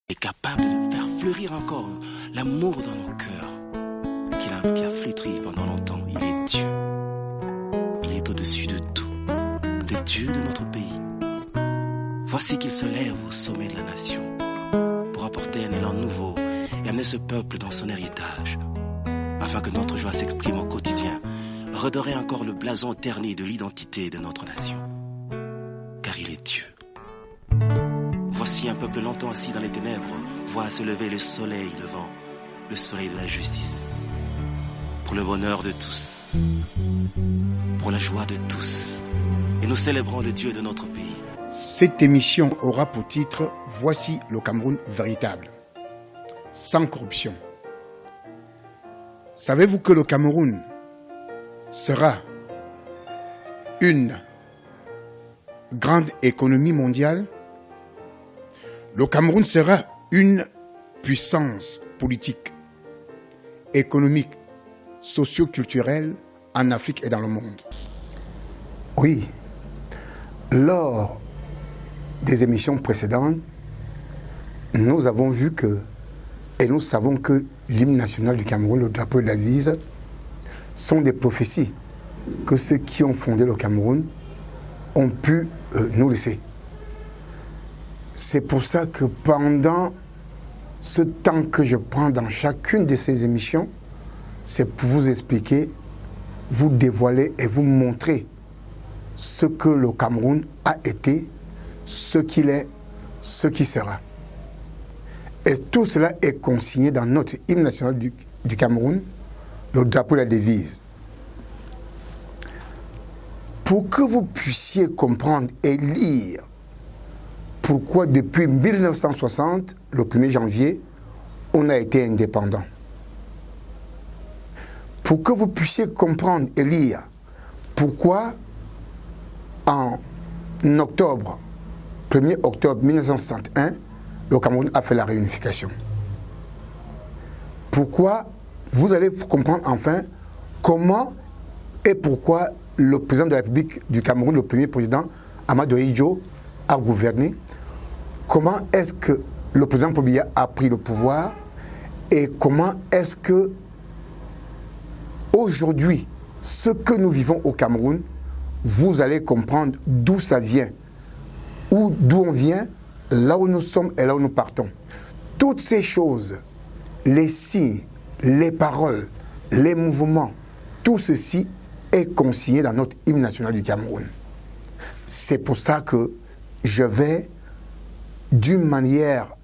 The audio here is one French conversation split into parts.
est capable de faire fleurir encore l'amour dans nos cœurs, qui a flétri pendant longtemps. Il est Dieu. Il est au-dessus de tout, le Dieu de notre pays. Voici qu'il se lève au sommet de la nation pour apporter un élan nouveau et amener ce peuple dans son héritage, afin que notre joie s'exprime au quotidien, redorer encore le blason terni de l'identité de notre nation. Car il est Dieu. Voici un peuple longtemps assis dans les ténèbres, voit se lever le soleil levant, le soleil de la justice. Pour le bonheur de tous, pour la joie de tous. Et nous célébrons le Dieu de notre pays. Cette émission aura pour titre « Voici le Cameroun véritable », sans corruption. Savez-vous que le Cameroun sera une grande économie mondiale? Le Cameroun sera une puissance politique, économique, socio-culturelle en Afrique et dans le monde. Oui, lors des émissions précédentes, nous avons vu que, et nous savons que l'hymne national du Cameroun, le drapeau et la devise, sont des prophéties que ceux qui ont fondé le Cameroun ont pu nous laisser. C'est pour ça que pendant ce temps que je prends dans chacune de ces émissions, c'est pour vous expliquer, vous dévoiler et vous montrer ce que le Cameroun a été, ce qu'il est, ce qui sera. Et tout cela est consigné dans notre hymne national du Cameroun, le drapeau et la devise. Pour que vous puissiez comprendre et lire pourquoi depuis 1960, le 1er janvier, on a été indépendant. Pour que vous puissiez comprendre et lire pourquoi en octobre, 1er octobre 1961, le Cameroun a fait la réunification. Pourquoi vous allez comprendre enfin comment et pourquoi le président de la République du Cameroun, le premier président, Amadou Ahidjo, a gouverné. Comment est-ce que le président Paul Biya a pris le pouvoir et comment est-ce que aujourd'hui, ce que nous vivons au Cameroun, vous allez comprendre d'où ça vient, ou d'où on vient, là où nous sommes et là où nous partons. Toutes ces choses, les signes, les paroles, les mouvements, tout ceci est consigné dans notre hymne national du Cameroun. C'est pour ça que je vais, d'une manière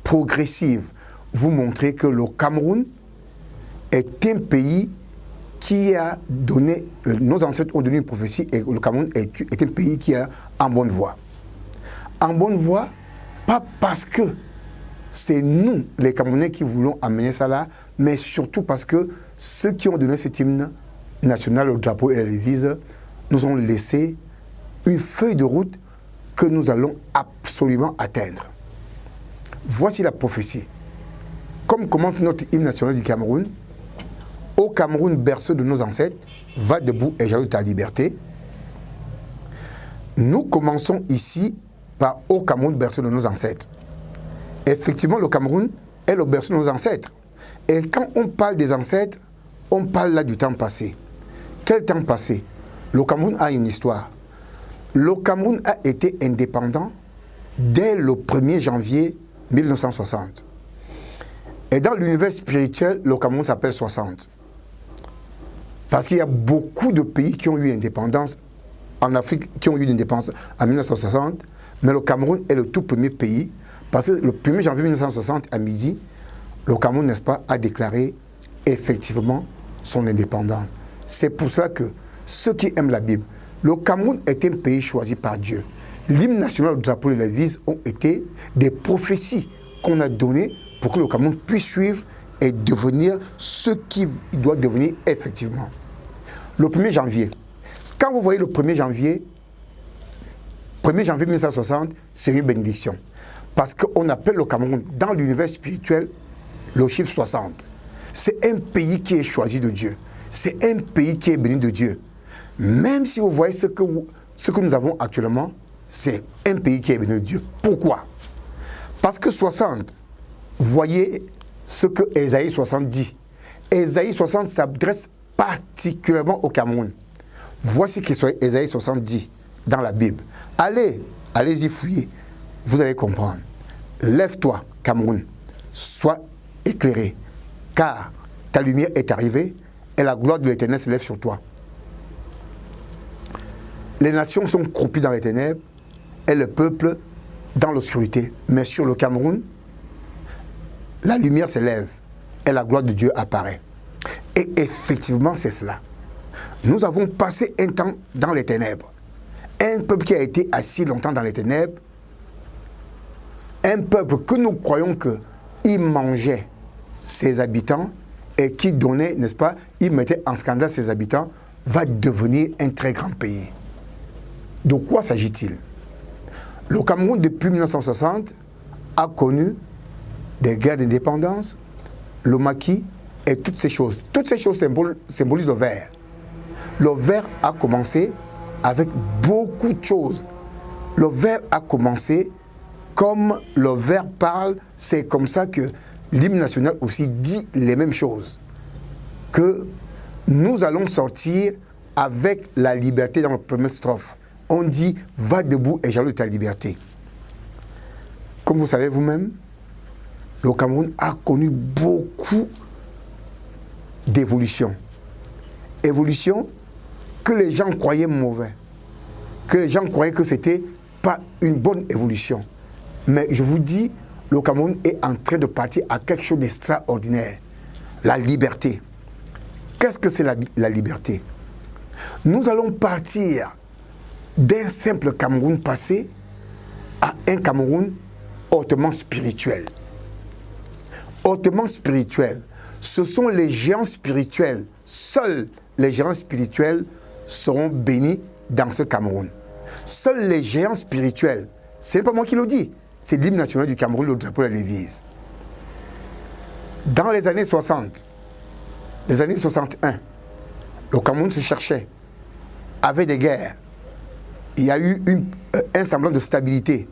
progressive, vous montrer que le Cameroun est un pays qui a donné, nos ancêtres ont donné une prophétie et le Cameroun est un pays qui est en bonne voie. En bonne voie, pas parce que c'est nous, les Camerounais, qui voulons amener ça là, mais surtout parce que ceux qui ont donné cet hymne national, le drapeau et la devise, nous ont laissé une feuille de route que nous allons absolument atteindre. Voici la prophétie. Comme commence notre hymne national du Cameroun, au Cameroun, berceau de nos ancêtres, va debout et jaloux ta liberté. Nous commençons ici par au Cameroun, berceau de nos ancêtres. Effectivement, le Cameroun est le berceau de nos ancêtres. Et quand on parle des ancêtres, on parle là du temps passé. Quel temps passé? Le Cameroun a une histoire. Le Cameroun a été indépendant dès le 1er janvier 1960. Et dans l'univers spirituel, le Cameroun s'appelle 60. Parce qu'il y a beaucoup de pays qui ont eu l'indépendance en Afrique, qui ont eu l'indépendance en 1960, mais le Cameroun est le tout premier pays, parce que le 1er janvier 1960 à midi, le Cameroun, n'est-ce pas, a déclaré effectivement son indépendance. C'est pour cela que ceux qui aiment la Bible, le Cameroun est un pays choisi par Dieu. L'hymne national, le drapeau et la devise ont été des prophéties qu'on a données pour que le Cameroun puisse suivre et devenir ce qu'il doit devenir effectivement. Le 1er janvier, quand vous voyez le 1er janvier 1960, c'est une bénédiction. Parce qu'on appelle le Cameroun, dans l'univers spirituel, le chiffre 60. C'est un pays qui est choisi de Dieu. C'est un pays qui est béni de Dieu. Même si vous voyez ce que nous avons actuellement, c'est un pays qui est béni de Dieu. Pourquoi? Parce que 60, voyez ce que Ésaïe 60 dit. Ésaïe 60 s'adresse particulièrement au Cameroun. Voici ce que Ésaïe 60 dit dans la Bible. Allez-y fouiller, vous allez comprendre. Lève-toi, Cameroun, sois éclairé, car ta lumière est arrivée et la gloire de l'Éternel se lève sur toi. Les nations sont croupies dans les ténèbres et le peuple dans l'obscurité. Mais sur le Cameroun, la lumière se lève et la gloire de Dieu apparaît. Et effectivement, c'est cela. Nous avons passé un temps dans les ténèbres. Un peuple qui a été assis longtemps dans les ténèbres, un peuple que nous croyons qu'il mangeait ses habitants et qui donnait, n'est-ce pas, il mettait en scandale ses habitants, va devenir un très grand pays. De quoi s'agit-il? Le Cameroun, depuis 1960, a connu des guerres d'indépendance, le maquis et toutes ces choses. Toutes ces choses symbolisent le vert. Le vert a commencé avec beaucoup de choses. Le vert a commencé comme le vert parle, c'est comme ça que l'hymne national aussi dit les mêmes choses. Que nous allons sortir avec la liberté dans la première strophe. On dit « Va debout et jaloux de ta liberté ». Comme vous savez vous-même, le Cameroun a connu beaucoup d'évolutions. Évolution que les gens croyaient mauvais, que les gens croyaient que ce n'était pas une bonne évolution. Mais je vous dis, le Cameroun est en train de partir à quelque chose d'extraordinaire. La liberté. Qu'est-ce que c'est la liberté? Nous allons partir d'un simple Cameroun passé à un Cameroun hautement spirituel. Hautement spirituel. Ce sont les géants spirituels. Seuls les géants spirituels seront bénis dans ce Cameroun. Seuls les géants spirituels, ce n'est pas moi qui le dis, c'est l'hymne national du Cameroun, le drapeau de la Lévise. Dans les années 60, les années 61, le Cameroun se cherchait, avait des guerres. Il y a eu un semblant de stabilité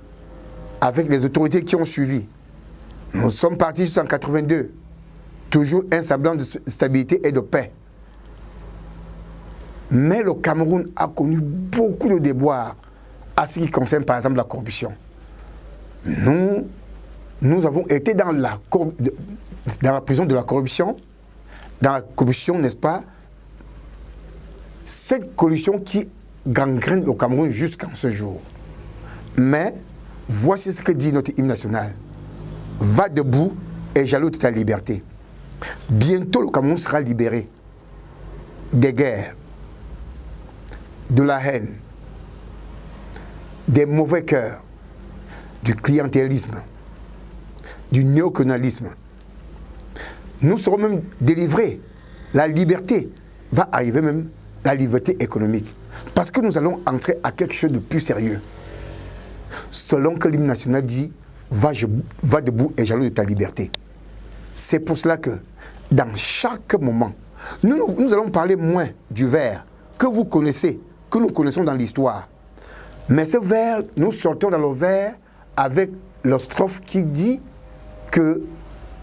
avec les autorités qui ont suivi. Nous sommes partis jusqu'en 82. Toujours un semblant de stabilité et de paix. Mais le Cameroun a connu beaucoup de déboires à ce qui concerne par exemple la corruption. Nous avons été dans la prison de la corruption. Dans la corruption, n'est-ce pas? Cette corruption qui gangrène le Cameroun jusqu'à ce jour. Mais voici ce que dit notre hymne national. Va debout et jaloux de ta liberté. Bientôt le Cameroun sera libéré des guerres, de la haine, des mauvais cœurs, du clientélisme, du néocolonialisme. Nous serons même délivrés. La liberté va arriver même, la liberté économique. Parce que nous allons entrer à quelque chose de plus sérieux. Selon que l'hymne national dit, va debout et jaloux de ta liberté. C'est pour cela que, dans chaque moment, nous allons parler moins du vert que vous connaissez, que nous connaissons dans l'histoire. Mais ce vert, nous sortons dans le vert avec la strophe qui dit que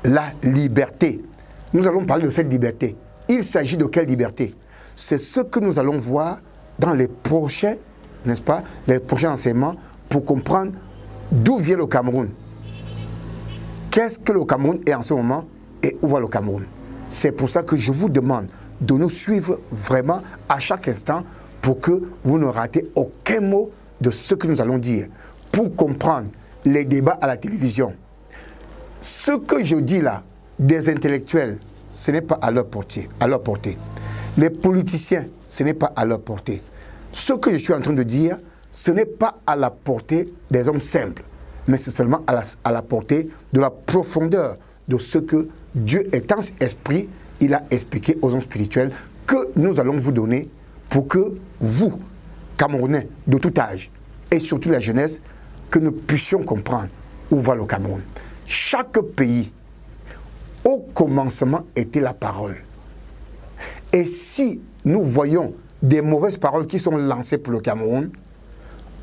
la liberté. Nous allons parler de cette liberté. Il s'agit de quelle liberté? C'est ce que nous allons voir dans les prochains, n'est-ce pas, les prochains enseignements pour comprendre d'où vient le Cameroun. Qu'est-ce que le Cameroun est en ce moment et où va le Cameroun? C'est pour ça que je vous demande de nous suivre vraiment à chaque instant pour que vous ne ratez aucun mot de ce que nous allons dire. Pour comprendre les débats à la télévision. Ce que je dis là, des intellectuels, ce n'est pas à leur portée. Les politiciens, ce n'est pas à leur portée. Ce que je suis en train de dire, ce n'est pas à la portée des hommes simples, mais c'est seulement à la portée de la profondeur de ce que Dieu étant esprit, il a expliqué aux hommes spirituels que nous allons vous donner pour que vous, Camerounais de tout âge, et surtout la jeunesse, que nous puissions comprendre où va le Cameroun. Chaque pays, au commencement, était la parole. Et si nous voyons des mauvaises paroles qui sont lancées pour le Cameroun,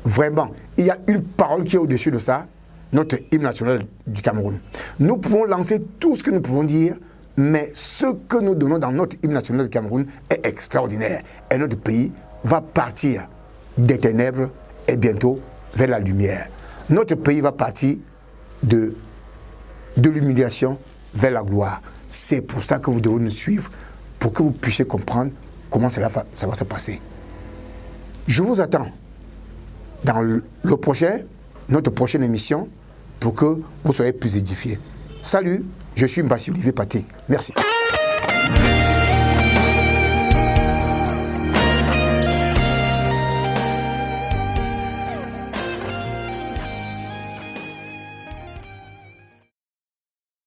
vraiment, il y a une parole qui est au-dessus de ça, notre hymne national du Cameroun. Nous pouvons lancer tout ce que nous pouvons dire, mais ce que nous donnons dans notre hymne national du Cameroun est extraordinaire. Et notre pays va partir des ténèbres et bientôt vers la lumière. Notre pays va partir de l'humiliation vers la gloire. C'est pour ça que vous devez nous suivre, pour que vous puissiez comprendre comment ça va se passer. Je vous attends dans notre prochaine émission pour que vous soyez plus édifiés. Salut, je suis Mbassi Olivier Paté. Merci.